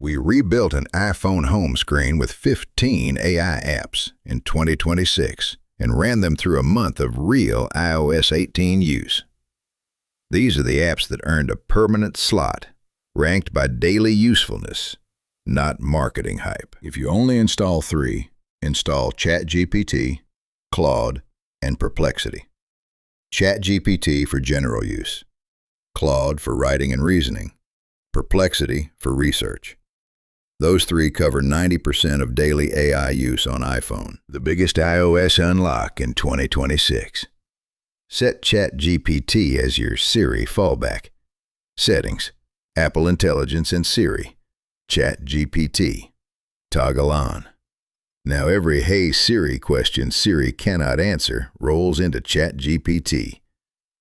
We rebuilt an iPhone home screen with 15 AI apps in 2026 and ran them through a month of real iOS 18 use. These are the apps that earned a permanent slot, ranked by daily usefulness, not marketing hype. If you only install 3, install ChatGPT, Claude, and Perplexity. ChatGPT for general use, Claude for writing and reasoning, Perplexity for research. Those 3 cover 90% of daily AI use on iPhone. The biggest iOS unlock in 2026. Set ChatGPT as your Siri-fallback. Settings, Apple Intelligence and Siri. ChatGPT. Toggle on. Now every "Hey Siri" question Siri cannot answer rolls into ChatGPT.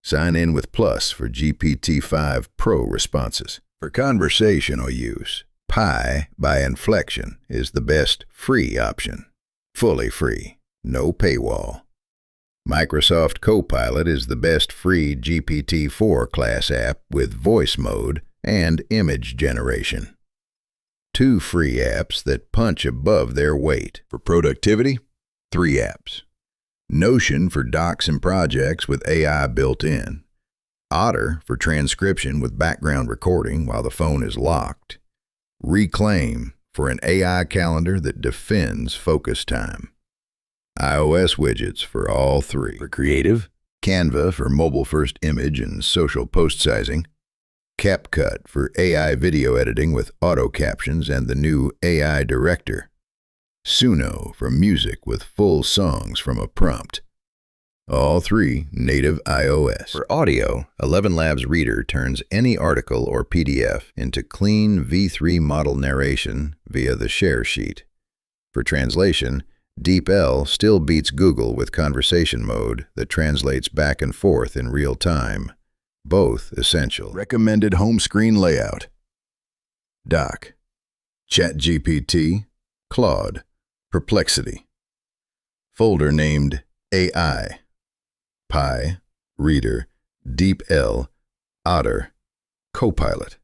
Sign in with Plus for GPT-5 Pro responses. For conversational use, Pi by Inflection is the best free option. Fully free, no paywall. Microsoft Copilot is the best free GPT-4 class app with voice mode and image generation. 2 free apps that punch above their weight. For productivity, 3 apps. Notion for docs and projects with AI built in. Otter for transcription with background recording while the phone is locked. Reclaim for an AI calendar that defends focus time. iOS widgets for all 3. For creative, Canva for mobile-first image and social post sizing. CapCut for AI video editing with auto captions and the new AI director. Suno for music with full songs from a prompt. All 3 native iOS. For audio, ElevenLabs Reader turns any article or PDF into clean V3 model narration via the share sheet. For translation, DeepL still beats Google with conversation mode that translates back and forth in real time. Both essential. Recommended home screen layout. Doc. ChatGPT, Claude, Perplexity. Folder named AI. Pi, Reader, DeepL, Otter, Copilot.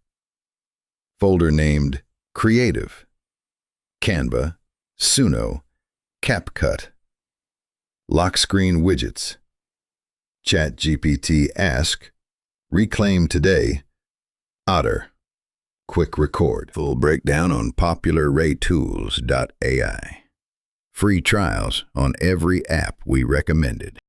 Folder named Creative. Canva, Suno, CapCut. Lock screen widgets. ChatGPT Ask. Reclaim Today, Otter, Quick Record. Full breakdown on popularraytools.ai. Free trials on every app we recommended.